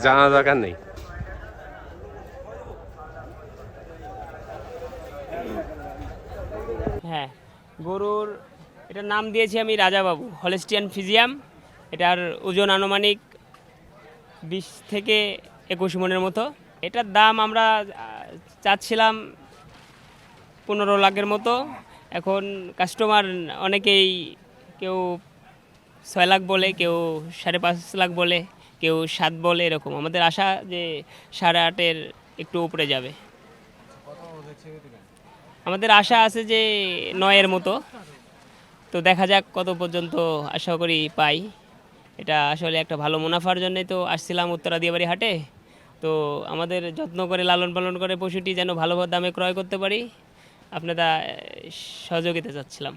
জানা দরকার নেই। হ্যাঁ, গরুর এটার নাম দিয়েছি আমি রাজাবাবু, হলিস্টিয়ান ফিজিয়াম। এটার ওজন আনুমানিক 20 থেকে 21 মনের মতো। এটার দাম আমরা চাচ্ছিলাম 15 লাখের মতো। এখন কাস্টমার অনেকেই, কেউ 6 লাখ বলে, কেউ 5.5 লাখ বলে, কেউ 7 বলে, এরকম। আমাদের আশা যে 8.5-এর একটু উপরে যাবে। আমাদের আশা আছে যে 9-এর মতো। তো দেখা যাক কত পর্যন্ত আশা করি পাই। এটা আসলে একটা ভালো মুনাফার জন্যই তো আসছিলাম উত্তরা দিয়াবাড়ি হাটে। তো আমাদের যত্ন করে লালন পালন করে পশুটি যেন ভালো দামে ক্রয় করতে পারি, আপনারা সহযোগিতা চাচ্ছিলাম।